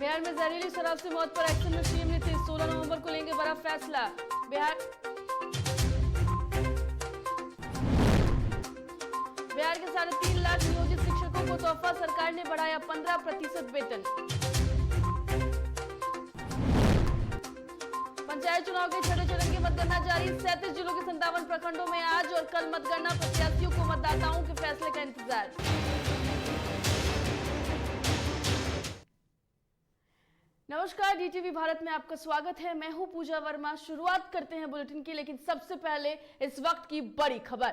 बिहार में जहरीली शराब से मौत पर एक्शन में सीएम नीतीश 16 नवंबर को लेंगे बड़ा फैसला। बिहार के 3.5 लाख नियोजित शिक्षकों को तोहफा, सरकार ने बढ़ाया 15% वेतन। पंचायत चुनाव के छठे चरण की मतगणना जारी, 37 जिलों के 57 प्रखंडों में आज और कल मतगणना। प्रत्याशियों को मतदाताओं के फैसले का इंतजार। नमस्कार, डीटीवी भारत में आपका स्वागत है। मैं हूं पूजा वर्मा। शुरुआत करते हैं बुलेटिन की, लेकिन सबसे पहले इस वक्त की बड़ी खबर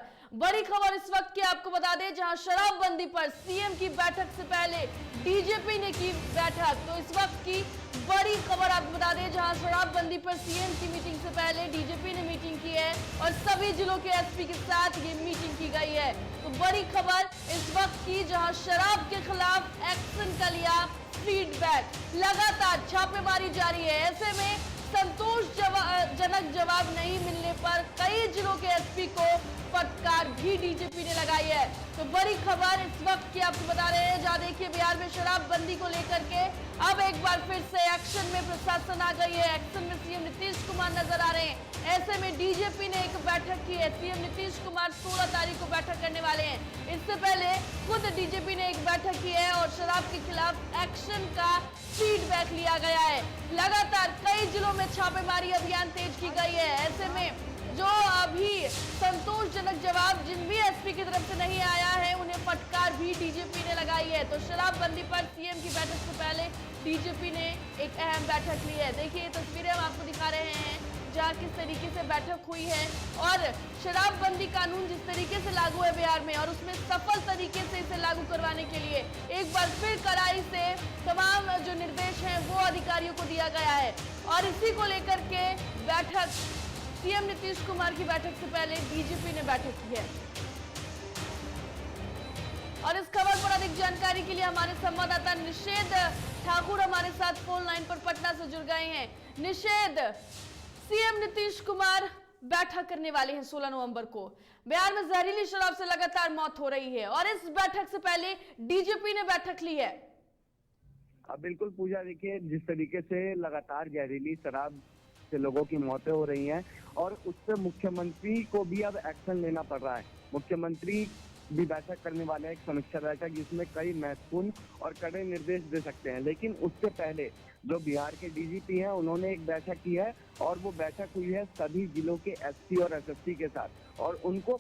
इस वक्त की आपको बता दें, जहां शराबबंदी पर सीएम की बैठक से पहले डीजीपी ने की बैठक। तो इस वक्त की बड़ी खबर आपको बता दें, जहां शराबबंदी पर सीएम की मीटिंग से पहले डीजीपी ने मीटिंग की है और सभी जिलों के एसपी के साथ ये मीटिंग की गई है। तो बड़ी खबर इस वक्त की, जहां शराब के खिलाफ एक्शन का लिया फीडबैक, लगातार छापेमारी जारी है। ऐसे में संतोषजनक जवाब नहीं मिलने पर कई जिलों के एसपी को फटकार भी डीजीपी ने लगाई है। तो बड़ी खबर इस वक्त की आपको बता रहे हैं, जहां देखिए बिहार में शराबबंदी को लेकर के अब एक बार फिर से एक्शन में प्रशासन आ गई है। एक्शन में सीएम नीतीश कुमार नजर आ रहे हैं। ऐसे में डीजीपी ने एक बैठक की है। सीएम नीतीश कुमार 16 तारीख को बैठक करने वाले हैं। इससे पहले खुद डीजीपी ने एक बैठक की है और शराब के खिलाफ एक्शन का फीडबैक लिया गया है। लगातार कई जिलों में छापेमारी अभियान तेज की गई है। ऐसे में जो अभी संतोषजनक जवाब जिन भी एसपी की तरफ से नहीं आया है, उन्हें फटकार भी डीजीपी ने लगाई है। तो शराबबंदी पर सीएम की बैठक से पहले डीजीपी ने एक अहम बैठक ली है। देखिए तस्वीरें हम आपको दिखा रहे हैं, जहां किस तरीके से बैठक हुई है और शराबबंदी कानून जिस तरीके से लागू है बिहार में, और उसमें सफल तरीके से इसे लागू करवाने के लिए एक बार फिर कड़ाई से तमाम जो निर्देश हैं वो अधिकारियों को दिया गया है। और इसी को लेकर के बैठक सीएम नीतीश कुमार की बैठक से पहले डीजीपी ने बैठक की है। और इस खबर पर अधिक जानकारी के लिए हमारे संवाददाता निषेध ठाकुर हमारे साथ फोन लाइन पर पटना से जुड़ गए हैं। निषेध, सीएम नीतीश कुमार बैठक करने वाले हैं 16 नवंबर को। बिहार में जहरीली शराब से लगातार मौत हो रही है और इस बैठक से पहले डीजीपी ने बैठक ली है। बिल्कुल पूजा, देखिए जिस तरीके से लगातार जहरीली शराब से लोगों की मौतें हो रही हैं और उससे मुख्यमंत्री को भी अब एक्शन लेना पड़ रहा है। मुख्यमंत्री भी बैठक करने वाले हैं, एक समीक्षा बैठक, जिसमें कई महत्वपूर्ण और कड़े निर्देश दे सकते हैं। लेकिन उससे पहले जो बिहार के डीजीपी हैं, उन्होंने एक बैठक की है और वो बैठक हुई है सभी जिलों के एसपी और एसएसपी के साथ, और उनको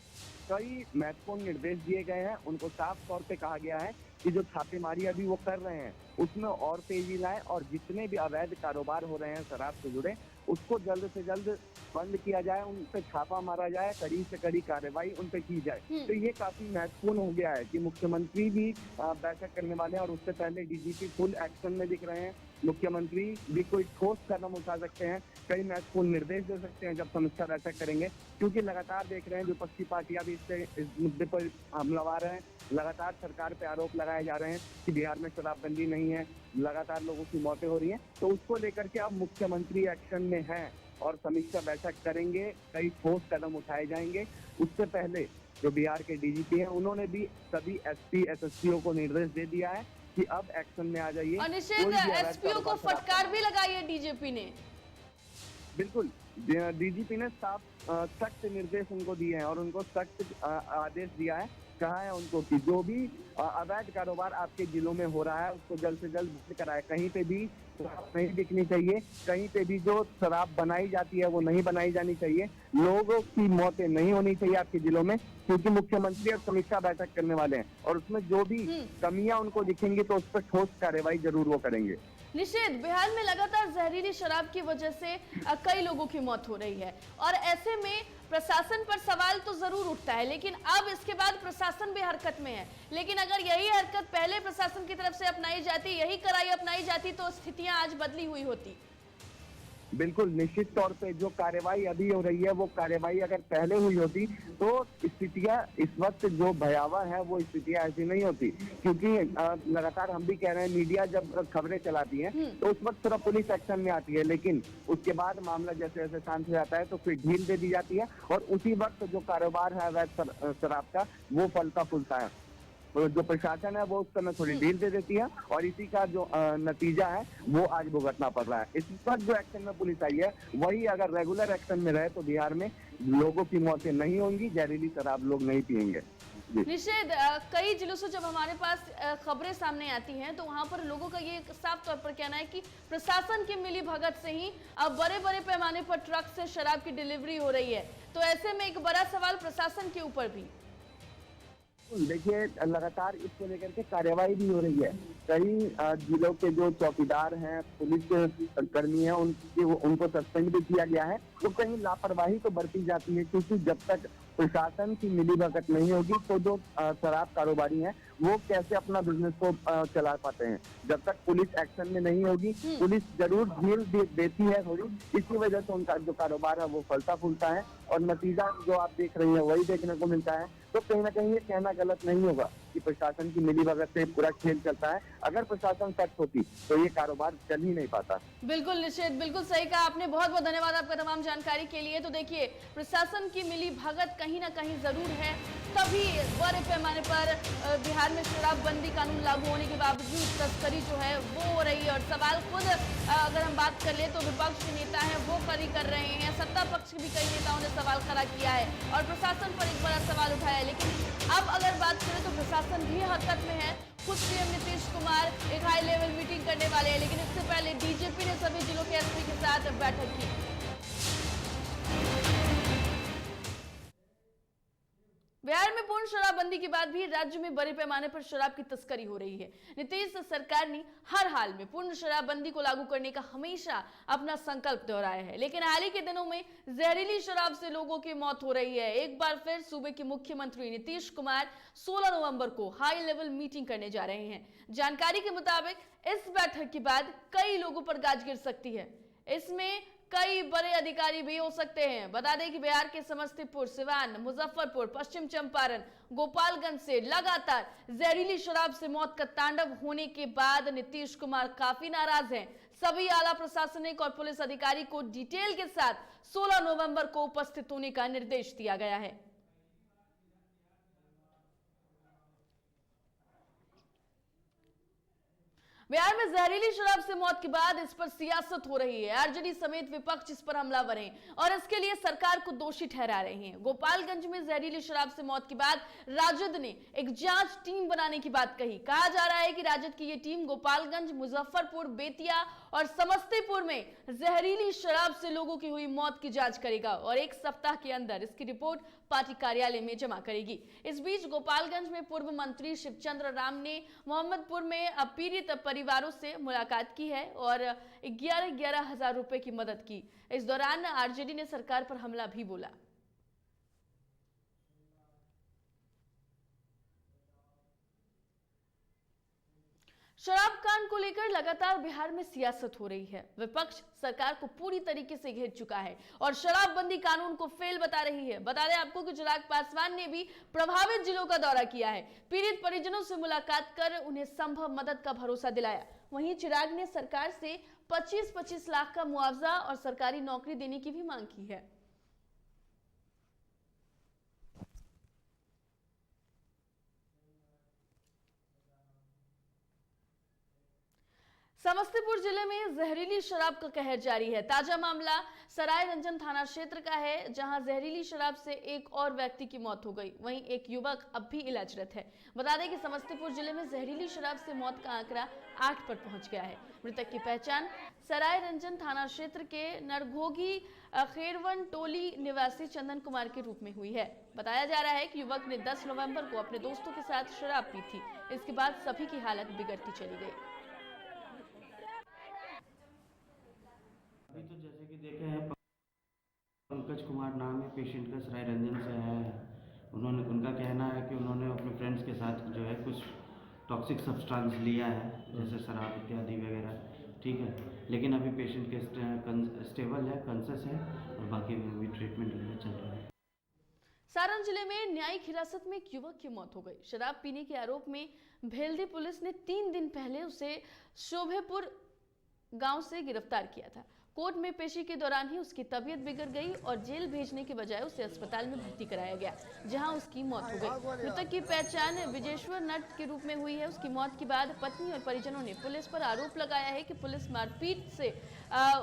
कई महत्वपूर्ण निर्देश दिए गए हैं। उनको साफ तौर पे कहा गया है कि जो छापेमारी अभी वो कर रहे हैं उसमें और तेजी लाएं और जितने भी अवैध कारोबार हो रहे हैं शराब से जुड़े, उसको जल्द से जल्द बंद किया जाए, उन पे छापा मारा जाए, कड़ी से कड़ी कार्रवाई उन पे की जाए। तो ये काफी महत्वपूर्ण हो गया है कि मुख्यमंत्री भी बैठक करने वाले हैं और उससे पहले डीजीपी फुल एक्शन में दिख रहे हैं। मुख्यमंत्री भी कोई ठोस कदम उठा सकते हैं, कई महत्वपूर्ण निर्देश दे सकते हैं जब समीक्षा बैठक करेंगे, क्योंकि लगातार देख रहे हैं विपक्षी पार्टियां भी इस मुद्दे पर हमलावर हैं। लगातार सरकार पे आरोप लगाए जा रहे हैं कि बिहार में शराबबंदी नहीं है, लगातार लोगों की मौतें हो रही हैं। तो उसको लेकर के अब मुख्यमंत्री एक्शन में हैं और समीक्षा बैठक करेंगे, कई ठोस कदम उठाए जाएंगे। उससे पहले जो बिहार के डीजीपी हैं, उन्होंने भी सभी एसपी एसएसपीओ को निर्देश दे दिया है कि अब एक्शन में आ जाइए। और निश्चित एसपीओ को फटकार भी लगाई है डीजीपी ने। बिल्कुल, डीजीपी ने सख्त निर्देश उनको दिए हैं और उनको सख्त आदेश दिया है, कहा है उनको कि जो भी अवैध कारोबार आपके जिलों में हो रहा है उसको जल्द से जल्द बंद कराए। कहीं पे भी शराब नहीं बिकनी चाहिए, कहीं पे भी जो शराब बनाई जाती है वो नहीं बनाई जानी चाहिए, लोगों की मौतें नहीं होनी चाहिए आपके जिलों में, क्योंकि मुख्यमंत्री अब समीक्षा बैठक करने वाले हैं और उसमें जो भी कमियां उनको दिखेंगी तो उस पर ठोस कार्रवाई जरूर वो करेंगे। निषेध, बिहार में लगातार जहरीली शराब की वजह से कई लोगों की मौत हो रही है और ऐसे में प्रशासन पर सवाल तो जरूर उठता है, लेकिन अब इसके बाद प्रशासन भी हरकत में है। लेकिन अगर यही हरकत पहले प्रशासन की तरफ से अपनाई जाती, यही कड़ाई अपनाई जाती, तो स्थितियां आज बदली हुई होती। बिल्कुल, निश्चित तौर पे जो कार्रवाई अभी हो रही है वो कार्रवाई अगर पहले हुई होती तो स्थितियां इस वक्त जो भयावह है वो स्थितियां ऐसी नहीं होती, क्योंकि लगातार हम भी कह रहे हैं, मीडिया जब खबरें चलाती है तो उस वक्त थोड़ा पुलिस एक्शन में आती है, लेकिन उसके बाद मामला जैसे जैसे शांत हो जाता है तो फिर ढील दे दी जाती है और उसी वक्त जो कारोबार है अवैध शराब का वो फलता फूलता है। जो प्रशासन है वो उस समय थोड़ी ढील दे देती है और इसी का जो नतीजा है वो आज भुगतना पड़ रहा है। इस पर जो एक्शन में पुलिस आई है वही अगर रेगुलर एक्शन में रहे तो बिहार में लोगों की मौतें नहीं होंगी, जहरीली शराब लोग नहीं पिएंगे। निषेध, कई जिलों से जब हमारे पास खबरें सामने आती हैं तो वहां पर लोगों का ये साफ तौर पर कहना है कि प्रशासन की मिली भगत से ही अब बड़े बड़े पैमाने पर ट्रक से शराब की डिलीवरी हो रही है। तो ऐसे में एक बड़ा सवाल प्रशासन के ऊपर भी। देखिए, लगातार इसको लेकर के कार्यवाही भी हो रही है। कई जिलों के जो चौकीदार हैं, पुलिस कर्मी हैं, उनको सस्पेंड भी किया गया है। तो कहीं लापरवाही तो बरती जाती है, क्योंकि जब तक प्रशासन की मिलीभगत नहीं होगी तो जो शराब कारोबारी हैं वो कैसे अपना बिजनेस को चला पाते हैं। जब तक पुलिस एक्शन में नहीं होगी, पुलिस जरूर ढील देती है थोड़ी, इसी वजह से उनका जो कारोबार है वो फलता फूलता है और नतीजा जो आप देख रही हैं वही देखने को मिलता है। तो कहीं ना कहीं ये कहना गलत नहीं होगा कि प्रशासन की मिलीभगत से पूरा खेल चलता है। अगर प्रशासन सख्त होती तो ये कारोबार चल ही नहीं पाता। बिल्कुल निषेध, बिल्कुल सही कहा आपने। बहुत बहुत धन्यवाद आपका तमाम जानकारी के लिए। तो देखिए, प्रशासन की मिली भगत कहीं ना कहीं जरूर है, तभी बड़े पैमाने पर बिहार में शराबबंदी कानून लागू होने के बावजूद तस्करी जो है वो हो रही है। और सवाल खुद अगर हम बात कर ले तो विपक्ष के नेता हैं वो खड़ी कर रहे हैं, सत्ता पक्ष के भी कई नेताओं ने सवाल खड़ा किया है और प्रशासन पर एक बड़ा सवाल उठाया है। लेकिन अब अगर बात करें तो प्रशासन भी हरकत में है। खुद सीएम नीतीश कुमार एक हाई लेवल मीटिंग करने वाले हैं, लेकिन इससे पहले डीजीपी ने सभी जिलों के एसपी के साथ बैठक की। बिहार में पूर्ण शराबबंदी के बाद भी राज्य में बड़े पैमाने पर शराब की तस्करी हो रही है। नीतीश सरकार ने हर हाल में पूर्ण शराबबंदी को लागू करने का हमेशा अपना संकल्प दोहराया है, लेकिन हाल ही के दिनों में जहरीली शराब से लोगों की मौत हो रही है। एक बार फिर सूबे के मुख्यमंत्री नीतीश कुमार 16 नवंबर को हाई लेवल मीटिंग करने जा रहे हैं। जानकारी के मुताबिक इस बैठक के बाद कई लोगों पर गाज गिर सकती है। इसमें कई बड़े अधिकारी भी हो सकते हैं। बता दें कि बिहार के समस्तीपुर, सिवान, मुजफ्फरपुर, पश्चिम चंपारण, गोपालगंज से लगातार जहरीली शराब से मौत का तांडव होने के बाद नीतीश कुमार काफी नाराज हैं। सभी आला प्रशासनिक और पुलिस अधिकारी को डिटेल के साथ 16 नवंबर को उपस्थित होने का निर्देश दिया गया है। बिहार में जहरीली शराब से मौत के बाद इस पर सियासत हो रही है। आरजेडी समेत विपक्ष इस पर हमलावर हैं और इसके लिए सरकार को दोषी ठहरा रहे हैं। गोपालगंज में जहरीली शराब से मौत के बाद राजद ने एक जांच टीम बनाने की बात कही। कहा जा रहा है कि राजद की ये टीम गोपालगंज, मुजफ्फरपुर, बेतिया और समस्तीपुर में जहरीली शराब से लोगों की हुई मौत की जांच करेगा और एक सप्ताह के अंदर इसकी रिपोर्ट पार्टी कार्यालय में जमा करेगी। इस बीच गोपालगंज में पूर्व मंत्री शिवचंद्र राम ने मोहम्मदपुर में पीड़ित परिवारों से मुलाकात की है और 11,11 हजार रुपए की मदद की। इस दौरान आरजेडी ने सरकार पर हमला भी बोला। शराब कांड को लेकर लगातार बिहार में सियासत हो रही है। विपक्ष सरकार को पूरी तरीके से घेर चुका है और शराबबंदी कानून को फेल बता रही है। बता दें आपको कि चिराग पासवान ने भी प्रभावित जिलों का दौरा किया है, पीड़ित परिजनों से मुलाकात कर उन्हें संभव मदद का भरोसा दिलाया। वहीं चिराग ने सरकार से 25-25 लाख का मुआवजा और सरकारी नौकरी देने की भी मांग की है। समस्तीपुर जिले में जहरीली शराब का कहर जारी है। ताजा मामला सराय रंजन थाना क्षेत्र का है, जहां जहरीली शराब से एक और व्यक्ति की मौत हो गई। वहीं एक युवक अब भी इलाजरत है। बता दें कि समस्तीपुर जिले में जहरीली शराब से मौत का आंकड़ा 8 पर पहुंच गया है। मृतक की पहचान सराय रंजन थाना क्षेत्र के नरघोगी खेरवन टोली निवासी चंदन कुमार के रूप में हुई है। बताया जा रहा है कि युवक ने 10 नवंबर को अपने दोस्तों के साथ शराब पी थी। इसके बाद सभी की हालत बिगड़ती चली गई। अभी तो जैसे कि देखे हैं, पंकज कुमार नाम है, पेशेंट का सराय रंजन से आया है। उनका कहना है कि उन्होंने अपने फ्रेंड्स के साथ जो है कुछ टॉक्सिक सब्सटेंस लिया है, जैसे शराब इत्यादि वगैरह, ठीक है। लेकिन अभी पेशेंट के स्टेबल है, कॉन्शियस है और बाकी में भी ट्रीटमेंट वगैरह चल रहा है। सारण जिले में न्यायिक हिरासत में एक युवक की मौत हो गई। शराब पीने के आरोप में भेल्दी पुलिस ने 3 दिन पहले उसे शोभेपुर गांव से गिरफ्तार किया था। कोर्ट में पेशी के दौरान ही उसकी तबीयत बिगड़ गई और जेल भेजने के बजाय उसे अस्पताल में भर्ती कराया गया, जहां उसकी मौत हो गई। मृतक की पहचान विजेश्वर नट के रूप में हुई है। उसकी मौत के बाद पत्नी और परिजनों ने पुलिस पर आरोप लगाया है कि पुलिस मारपीट से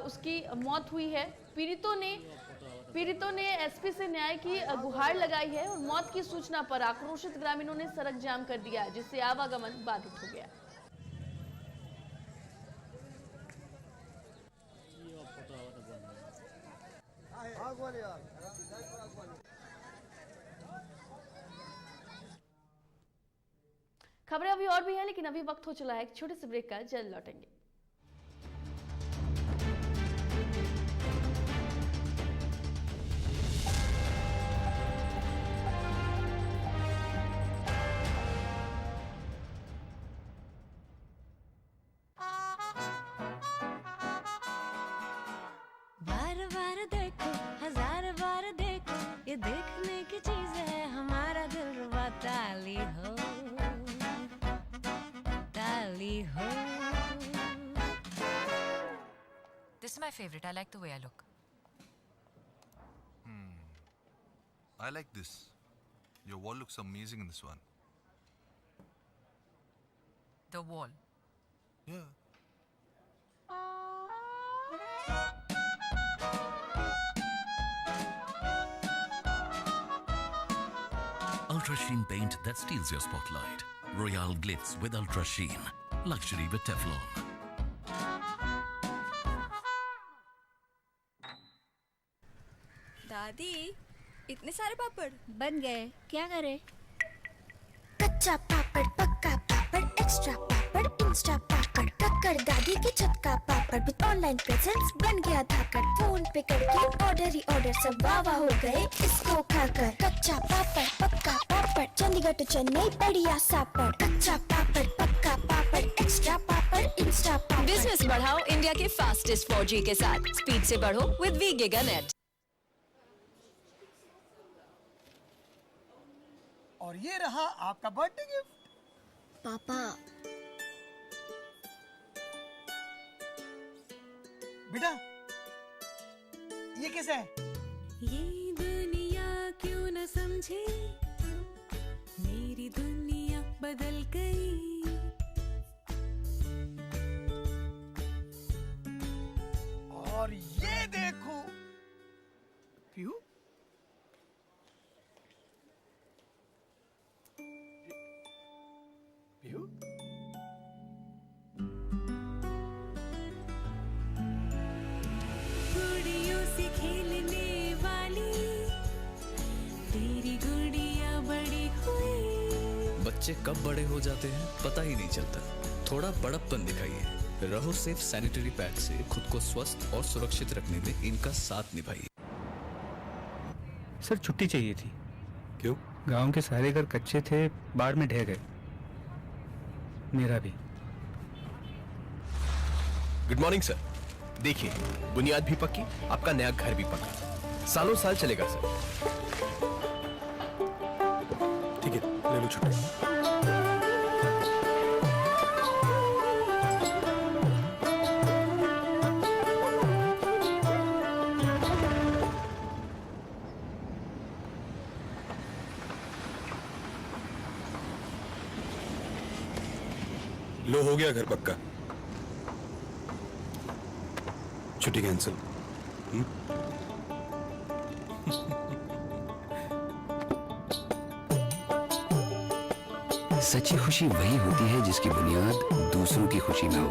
उसकी मौत हुई है। पीड़ितों ने एसपी से न्याय की गुहार लगाई है और मौत की सूचना पर आक्रोशित ग्रामीणों ने सड़क जाम कर दिया, जिससे आवागमन बाधित हो गया। खबरें अभी और भी हैं, लेकिन अभी वक्त हो चला है एक छोटे से ब्रेक का। जल्द लौटेंगे। बार बार देखो, हजार बार देखो, ये देखने की चीज है, हमारा दिलरुबा ताली हो, ताली हो। This is my favorite. I like the way I look. I like this. Your wall looks amazing in this one. The wall. Yeah. Ultra Sheen paint that steals your spotlight. Royale Glitz with Ultra Sheen. Luxury with Teflon. दादी, इतने सारे पापड़ बन गए, क्या करे? कच्चा पापड़, पक्का पापड़, extra पापड़, Insta पापड़, कक्कर दादी की छत का पापड़ विद ऑनलाइन प्रेजेंस बन गया धाकड़। फोन पे करके ऑर्डर ही ऑर्डर, सब वाह हो गए इसको खाकर। कच्चा पापड़, पक्का पापड़, चंडीगढ़ टू चेन्नई बढ़िया सापड़। कच्चा पापड़, पक्का पापड़, एक्स्ट्रा पापड़, इंस्टा पापड़। बिजनेस बढ़ाओ इंडिया के फास्टेस्ट 4G के साथ। स्पीड से बढ़ो विद वी गिगा नेट। और ये रहा आपका बर्थडे गिफ्ट। पापा, बेटा ये कैसा है? ये दुनिया क्यों न समझे, मेरी दुनिया बदल गई। और ये देखो पीहू, पीहू गुड़ियों से खेलने वाली तेरी गुड़िया बड़ी हुई। बच्चे कब बड़े हो जाते हैं पता ही नहीं चलता। थोड़ा बड़प्पन दिखाइए। रहो सेफ सैनिटरी पैड से खुद को स्वस्थ और सुरक्षित रखने में इनका साथ निभाइए। सर छुट्टी चाहिए थी। क्यों? गांव के सारे घर कच्चे थे, बाढ़ में ढह गए। मेरा भी। Good morning sir. देखिए, बुनियाद भी पक्की, आपका नया घर भी पक्का, सालों साल चलेगा सर। ठीक है, ले लो छुट्टी। लो, हो गया घर पक्का। छुट्टी कैंसिल। सच्ची खुशी वही होती है जिसकी बुनियाद दूसरों की खुशी में हो।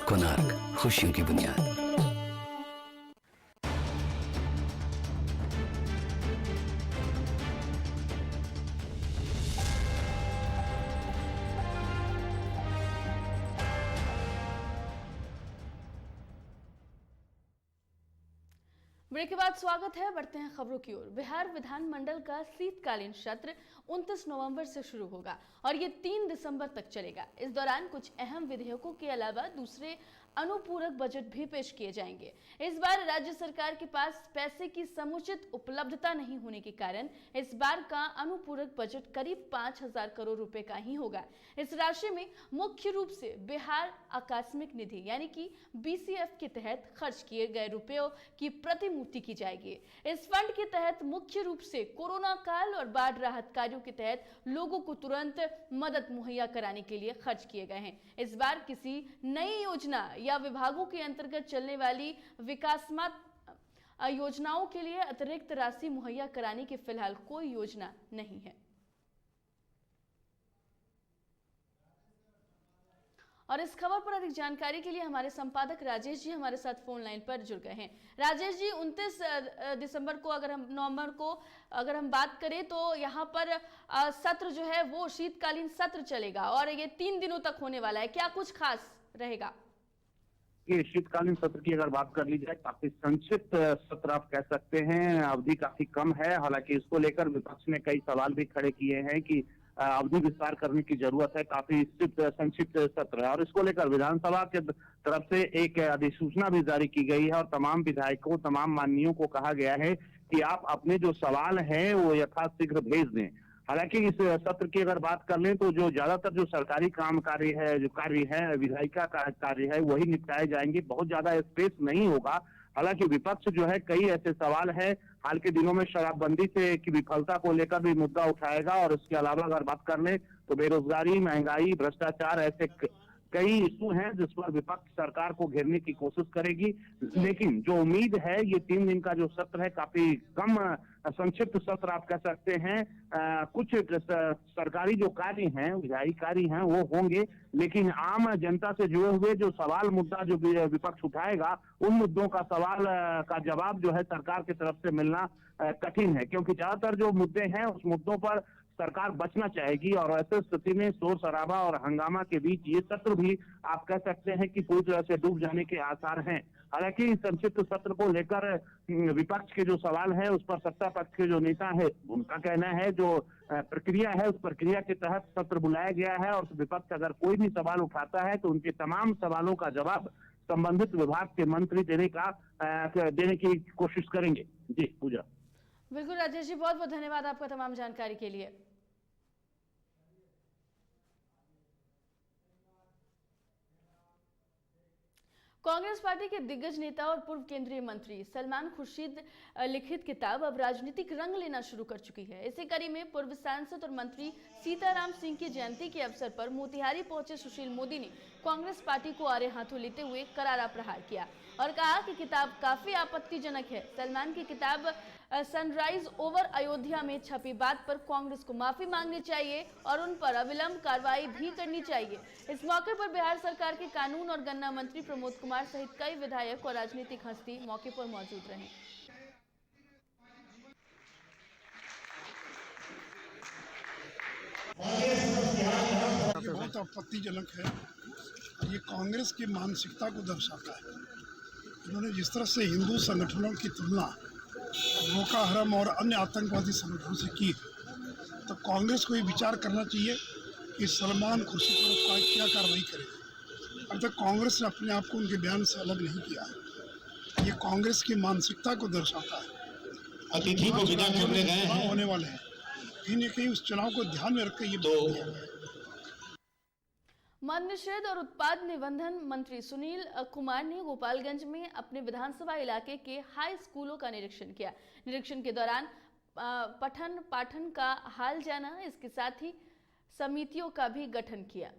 कोणार्क, खुशियों की बुनियाद। ब्रेक के बाद स्वागत है। बढ़ते हैं खबरों की ओर। बिहार विधानमंडल का शीतकालीन सत्र 29 नवंबर से शुरू होगा और ये 3 दिसंबर तक चलेगा। इस दौरान कुछ अहम विधेयकों के अलावा दूसरे अनुपूरक बजट भी पेश किए जाएंगे। इस बार राज्य सरकार के पास पैसे की समुचित उपलब्धता नहीं होने के कारण इस बार का अनुपूरक बजट करीब 5,000 करोड़ रुपए का ही होगा। इस राशि में मुख्य रूप से बिहार आकस्मिक निधि यानी कि BCF के तहत खर्च किए गए रुपयों की प्रतिपूर्ति की जाएगी। इस फंड के तहत मुख्य रूप से कोरोना काल और बाढ़ राहत कार्यों के तहत लोगों को तुरंत मदद मुहैया कराने के लिए खर्च किए गए हैं। इस बार किसी नई योजना या विभागों के अंतर्गत चलने वाली विकासात्मक योजनाओं के लिए अतिरिक्त राशि मुहैया कराने की फिलहाल कोई योजना नहीं है। और इस खबर पर अधिक जानकारी के लिए हमारे संपादक राजेश जी हमारे साथ फोन लाइन पर जुड़ गए हैं। राजेश जी, 29 दिसंबर को नवंबर को अगर हम बात करें तो यहाँ पर सत्र जो है वो शीतकालीन सत्र चलेगा और ये 3 दिनों तक होने वाला है। क्या कुछ खास रहेगा? ये शीतकालीन सत्र की अगर बात कर ली जाए, काफी संक्षिप्त सत्र आप कह सकते हैं, अवधि काफी कम है। हालांकि इसको लेकर विपक्ष ने कई सवाल भी खड़े किए हैं कि अवधि विस्तार करने की जरूरत है, काफी संक्षिप्त सत्र है। और इसको लेकर विधानसभा के तरफ से एक अधिसूचना भी जारी की गई है और तमाम विधायकों, तमाम माननीयों को कहा गया है कि आप अपने जो सवाल हैं वो यथाशीघ्र भेज दें। हालांकि इस सत्र की अगर बात कर लें तो जो ज्यादातर जो सरकारी काम कार्य है, जो कार्य है, विधायिका का कार्य है, वही निपटाए जाएंगे। बहुत ज्यादा स्पेस नहीं होगा। हालांकि विपक्ष जो है कई ऐसे सवाल है, हाल के दिनों में शराबबंदी से की विफलता को लेकर भी मुद्दा उठाएगा। और इसके अलावा अगर बात कर लें तो बेरोजगारी, महंगाई, भ्रष्टाचार, ऐसे कई इशू हैं जिस पर विपक्ष सरकार को घेरने की कोशिश करेगी। लेकिन जो उम्मीद है, ये 3 दिन का जो सत्र है काफी कम संक्षिप्त सत्र आप कह सकते हैं। कुछ सरकारी जो कार्य हैं, विधायी कार्य हैं, वो होंगे, लेकिन आम जनता से जुड़े हुए जो सवाल मुद्दा जो विपक्ष उठाएगा, उन मुद्दों का सवाल का जवाब जो है सरकार की तरफ से मिलना कठिन है, क्योंकि ज्यादातर जो मुद्दे हैं उस मुद्दों पर सरकार बचना चाहेगी। और ऐसे स्थिति में शोर शराबा और हंगामा के बीच ये सत्र भी आप कह सकते हैं कि पूरी तरह से डूब जाने के आसार हैं। हालांकि संक्षिप्त सत्र को लेकर विपक्ष के जो सवाल है उस पर सत्ता पक्ष के जो नेता है उनका कहना है जो प्रक्रिया है उस प्रक्रिया के तहत सत्र बुलाया गया है और विपक्ष अगर कोई भी सवाल उठाता है तो उनके तमाम सवालों का जवाब संबंधित विभाग के मंत्री देने की कोशिश करेंगे। जी पूजा। बिल्कुल राजेश जी, बहुत बहुत धन्यवाद आपका तमाम जानकारी के लिए। कांग्रेस पार्टी के दिग्गज नेता और पूर्व केंद्रीय मंत्री सलमान खुर्शीद लिखित किताब अब राजनीतिक रंग लेना शुरू कर चुकी है। इसी कड़ी में पूर्व सांसद और मंत्री सीताराम सिंह की जयंती के अवसर पर मोतिहारी पहुंचे सुशील मोदी ने कांग्रेस पार्टी को आड़े हाथों लेते हुए करारा प्रहार किया और कहा कि किताब काफी आपत्तिजनक है। सलमान की किताब सनराइज ओवर अयोध्या में छपी बात पर कांग्रेस को माफी मांगनी चाहिए और उन पर अविलंब कार्रवाई भी करनी चाहिए। इस मौके पर बिहार सरकार के कानून और गन्ना मंत्री प्रमोद कुमार सहित कई विधायक और राजनीतिक हस्ती मौके पर मौजूद रहे। ये बहुत आपत्तिजनक है। ये कांग्रेस की मानसिकता को दर्शाता है। इन्होंने जिस तरह से हिंदू संगठनों की तुलना बोको हराम और अन्य आतंकवादी संगठनों से की, तो कांग्रेस को ये विचार करना चाहिए कि सलमान खुर्शीद पर क्या कार्रवाई करे। अब तक कांग्रेस ने अपने आप को उनके बयान से अलग नहीं किया है। ये कांग्रेस की मानसिकता को दर्शाता है। अतिथि को विदा करने गए हैं, होने वाले हैं, कहीं न कहीं उस चुनाव को ध्यान में रखकर ये मद्य निषेध और उत्पाद निबंधन मंत्री सुनील कुमार ने गोपालगंज में अपने विधानसभा इलाके के हाई स्कूलों का निरीक्षण किया। निरीक्षण के दौरान पठन पाठन का हाल जाना, इसके साथ ही समितियों का भी गठन किया।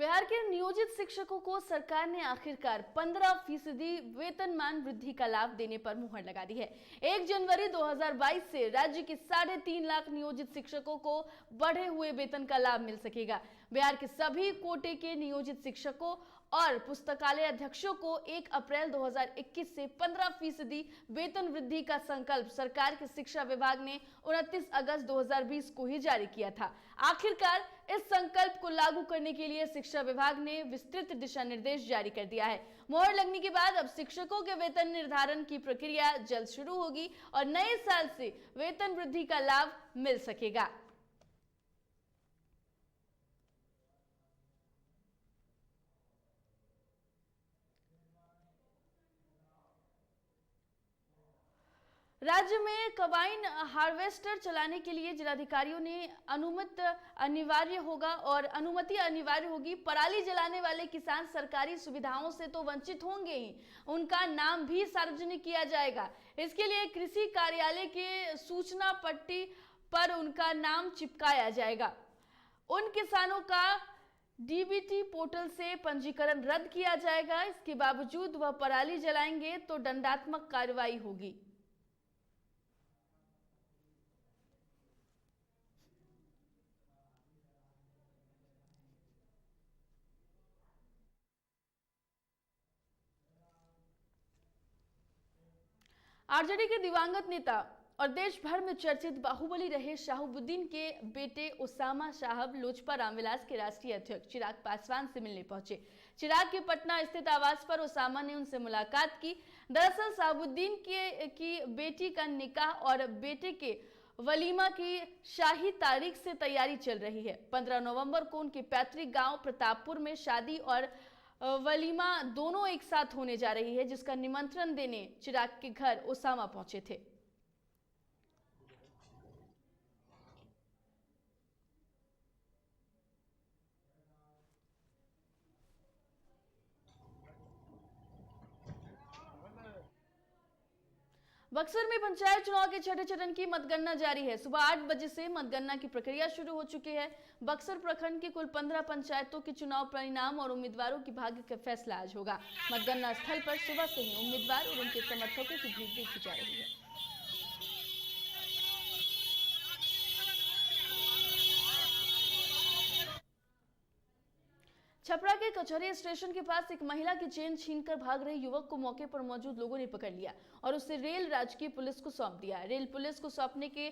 बिहार के नियोजित शिक्षकों को सरकार ने आखिरकार 15% वेतनमान वृद्धि का लाभ देने पर मुहर लगा दी है। 1 जनवरी 2022 से राज्य के 3.5 लाख नियोजित शिक्षकों को बढ़े हुए वेतन का लाभ मिल सकेगा। बिहार के सभी कोटे के नियोजित शिक्षकों और पुस्तकालय अध्यक्षों को 1 अप्रैल 2021 से 15% वेतन वृद्धि का संकल्प सरकार के शिक्षा विभाग ने 29 अगस्त 2020 को ही जारी किया था। आखिरकार इस संकल्प को लागू करने के लिए शिक्षा विभाग ने विस्तृत दिशा निर्देश जारी कर दिया है। मोहर लगने के बाद अब शिक्षकों के वेतन निर्धारण की प्रक्रिया जल्द शुरू होगी और नए साल से वेतन वृद्धि का लाभ मिल सकेगा। राज्य में कंबाइन हार्वेस्टर चलाने के लिए जिलाधिकारियों ने अनुमति अनिवार्य होगी। पराली जलाने वाले किसान सरकारी सुविधाओं से तो वंचित होंगे ही, उनका नाम भी सार्वजनिक किया जाएगा। इसके लिए कृषि कार्यालय के सूचना पट्टी पर उनका नाम चिपकाया जाएगा। उन किसानों का डीबीटी पोर्टल से पंजीकरण रद्द किया जाएगा। इसके बावजूद वह पराली जलाएंगे तो दंडात्मक कार्रवाई होगी। आरजेडी के दिवंगत नेता और देश भर में चर्चित बाहुबली रहे शहाबुद्दीन के बेटे उसामा साहब लोजपा रामविलास के राष्ट्रीय अध्यक्ष चिराग पासवान से मिलने पहुंचे। चिराग के पटना स्थित आवास पर उसामा ने उनसे मुलाकात की। दरअसल शहाबुद्दीन की बेटी का निकाह और बेटे के वलीमा की शाही तारीख से तैयारी चल रही है। 15 नवंबर को उनके पैतृक गांव प्रतापपुर में शादी और वलीमा दोनों एक साथ होने जा रही है, जिसका निमंत्रण देने चिराग के घर उसामा पहुंचे थे। बक्सर में पंचायत चुनाव के छठे चरण की मतगणना जारी है। सुबह 8 बजे से मतगणना की प्रक्रिया शुरू हो चुकी है। बक्सर प्रखंड की कुल 15 पंचायतों के चुनाव परिणाम और उम्मीदवारों की भाग्य का फैसला आज होगा। मतगणना स्थल पर सुबह से ही उम्मीदवार और उनके समर्थकों की भीड़ देखी जा रही है। छपरा के कचहरी स्टेशन के पास एक महिला की चेन छीनकर भाग रहे युवक को मौके पर मौजूद लोगों ने पकड़ लिया और उसे रेल राजकीय पुलिस को सौंप दिया। रेल पुलिस को सौंपने के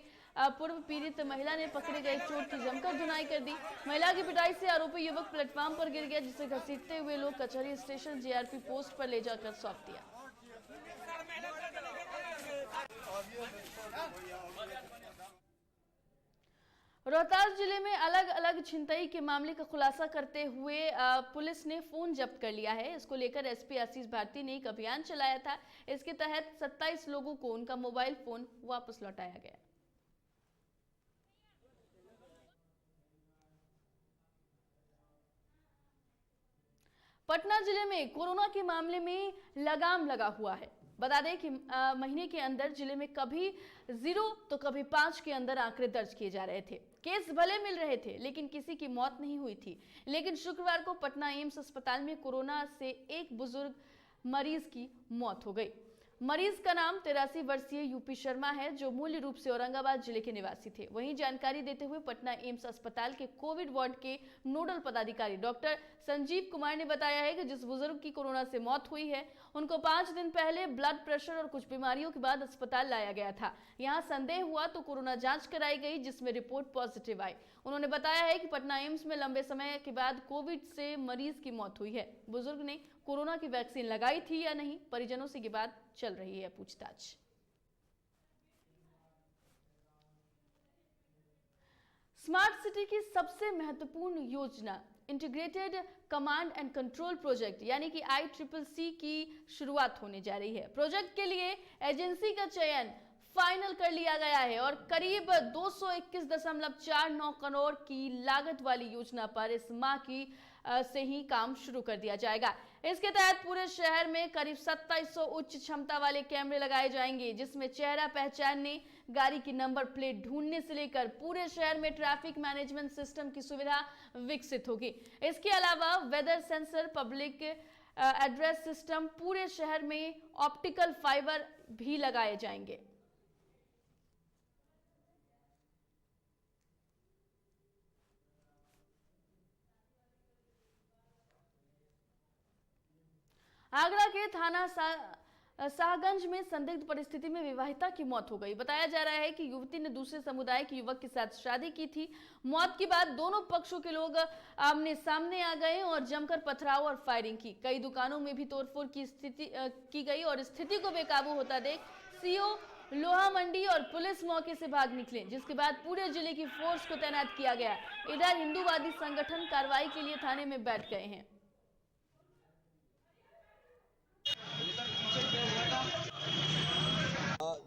पूर्व पीड़ित महिला ने पकड़े गए चोट की जमकर धुनाई कर दी। महिला की पिटाई से आरोपी युवक प्लेटफॉर्म पर गिर गया, जिसे घसीटते हुए लोग कचहरी स्टेशन जीआरपी पोस्ट पर ले जाकर सौंप दिया। रोहतास जिले में अलग अलग छिनतई के मामले का खुलासा करते हुए पुलिस ने फोन जब्त कर लिया है। इसको लेकर एसपी आशीष भारती ने एक अभियान चलाया था। इसके तहत 27 लोगों को उनका मोबाइल फोन वापस लौटाया गया। पटना जिले में कोरोना के मामले में लगाम लगा हुआ है। बता दें कि महीने के अंदर जिले में कभी 0 तो कभी 5 के अंदर आंकड़े दर्ज किए जा रहे थे। केस भले मिल रहे थे, लेकिन किसी की मौत नहीं हुई थी। लेकिन शुक्रवार को पटना एम्स अस्पताल में कोरोना से एक बुजुर्ग मरीज की मौत हो गई। मरीज का नाम 83 वर्षीय यूपी शर्मा है, जो मूल रूप से औरंगाबाद जिले के निवासी थे। वहीं जानकारी देते हुए पटना एम्स अस्पताल के कोविड वार्ड के नोडल पदाधिकारी डॉक्टर संजीव कुमार ने बताया है कि जिस बुजुर्ग की कोरोना से मौत हुई है, उनको 5 दिन पहले ब्लड प्रेशर और कुछ बीमारियों के बाद अस्पताल लाया गया था। यहाँ संदेह हुआ तो कोरोना जांच कराई गई, जिसमें रिपोर्ट पॉजिटिव आई। उन्होंने बताया है कि पटना एम्स में लंबे समय के बाद कोविड से मरीज की मौत हुई है। बुजुर्ग ने कोरोना की वैक्सीन लगाई थी या नहीं, परिजनों से के बाद चल रही है पूछताछ। स्मार्ट सिटी की सबसे महत्वपूर्ण योजना integrated command and control project यानी कि ICCC की शुरुआत होने जा रही है। प्रोजेक्ट के लिए एजेंसी का चयन फाइनल कर लिया गया है और करीब 221.49 करोड़ की लागत वाली योजना पर इस माह की से ही काम शुरू कर दिया जाएगा। इसके तहत पूरे शहर में करीब 2700 उच्च क्षमता वाले कैमरे लगाए जाएंगे, जिसमें चेहरा पहचानने, गाड़ी की नंबर प्लेट ढूंढने से लेकर पूरे शहर में ट्रैफिक मैनेजमेंट सिस्टम की सुविधा विकसित होगी। इसके अलावा weather sensor, public address system, पूरे शहर में ऑप्टिकल फाइबर भी लगाए जाएंगे। आगरा के थाना शाहगंज में संदिग्ध परिस्थिति में विवाहिता की मौत हो गई। बताया जा रहा है कि युवती ने दूसरे समुदाय के युवक के साथ शादी की थी। मौत के बाद दोनों पक्षों के लोग आमने सामने आ गए और जमकर पथराव और फायरिंग की। कई दुकानों में भी तोड़फोड़ की गई और स्थिति को बेकाबू होता देख सीओ लोहा मंडी और पुलिस मौके से भाग निकले, जिसके बाद पूरे जिले की फोर्स को तैनात किया गया। इधर हिंदूवादी संगठन कार्रवाई के लिए थाने में बैठ गए हैं।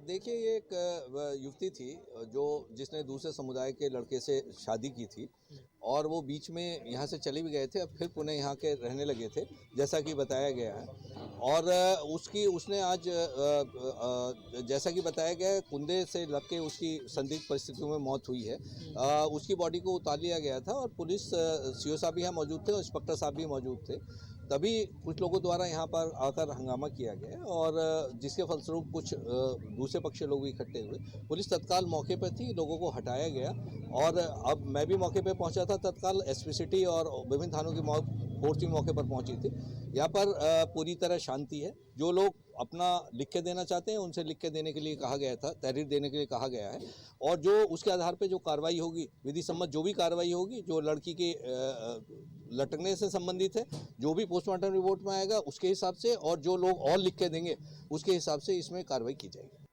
देखिए, ये एक युवती थी जिसने दूसरे समुदाय के लड़के से शादी की थी और वो बीच में यहाँ से चले भी गए थे, अब फिर पुनः यहाँ के रहने लगे थे, जैसा कि बताया गया है। और उसने आज जैसा कि बताया गया है, कुंदे से लग के उसकी संदिग्ध परिस्थितियों में मौत हुई है। उसकी बॉडी को उतार लिया गया था और पुलिस सीओ साहब भी यहाँ मौजूद थे और इंस्पेक्टर साहब भी मौजूद थे। तभी कुछ लोगों द्वारा यहाँ पर आकर हंगामा किया गया और जिसके फलस्वरूप कुछ दूसरे पक्ष के लोग भी इकट्ठे हुए। पुलिस तत्काल मौके पर थी, लोगों को हटाया गया और अब मैं भी मौके पर पहुँचा था। तत्काल एसपी सिटी और विभिन्न थानों की फोर्स भी मौके पर पहुँची थी। यहाँ पर पूरी तरह शांति है। जो लोग अपना लिख के देना चाहते हैं उनसे लिख के देने के लिए कहा गया था, तहरीर देने के लिए कहा गया है और जो उसके आधार पे जो कार्रवाई होगी, विधि सम्मत जो भी कार्रवाई होगी, जो लड़की के लटकने से संबंधित है, जो भी पोस्टमार्टम रिपोर्ट में आएगा उसके हिसाब से और जो लोग और लिख के देंगे उसके हिसाब से इसमें कार्रवाई की जाएगी।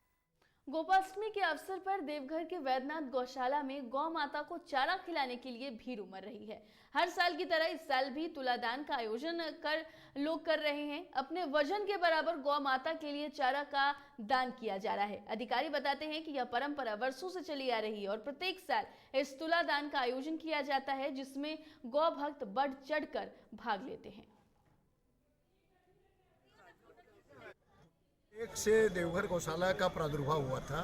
गोपाष्टमी के अवसर पर देवघर के वैद्यनाथ गौशाला में गौ माता को चारा खिलाने के लिए भीड़ उमड़ रही है। हर साल की तरह इस साल भी तुलादान का आयोजन लोग कर रहे हैं। अपने वजन के बराबर गौ माता के लिए चारा का दान किया जा रहा है। अधिकारी बताते हैं कि यह परंपरा वर्षों से चली आ रही है और प्रत्येक साल इस तुलादान का आयोजन किया जाता है, जिसमें गौ भक्त बढ़ चढ़कर भाग लेते हैं। एक से देवघर गौशाला का प्रादुर्भाव हुआ था,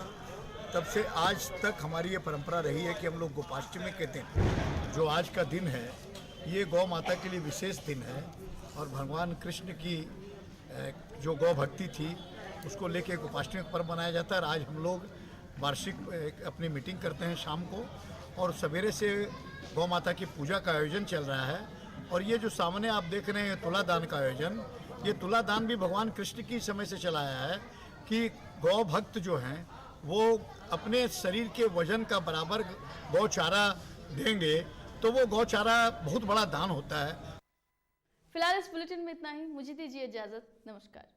तब से आज तक हमारी ये परंपरा रही है कि हम लोग गोपाष्टमी के दिन, जो आज का दिन है, ये गौ माता के लिए विशेष दिन है और भगवान कृष्ण की जो गौ भक्ति थी उसको लेके गोपाष्टमी पर्व मनाया जाता है। आज हम लोग वार्षिक अपनी मीटिंग करते हैं शाम को और सवेरे से गौ माता की पूजा का आयोजन चल रहा है। और ये जो सामने आप देख रहे हैं तुलादान का आयोजन, ये तुलादान भी भगवान कृष्ण की समय से चला आया है कि गौ भक्त जो हैं वो अपने शरीर के वजन का बराबर गौचारा देंगे तो वो गौचारा बहुत बड़ा दान होता है। फिलहाल इस बुलेटिन में इतना ही। मुझे दीजिए इजाजत। नमस्कार।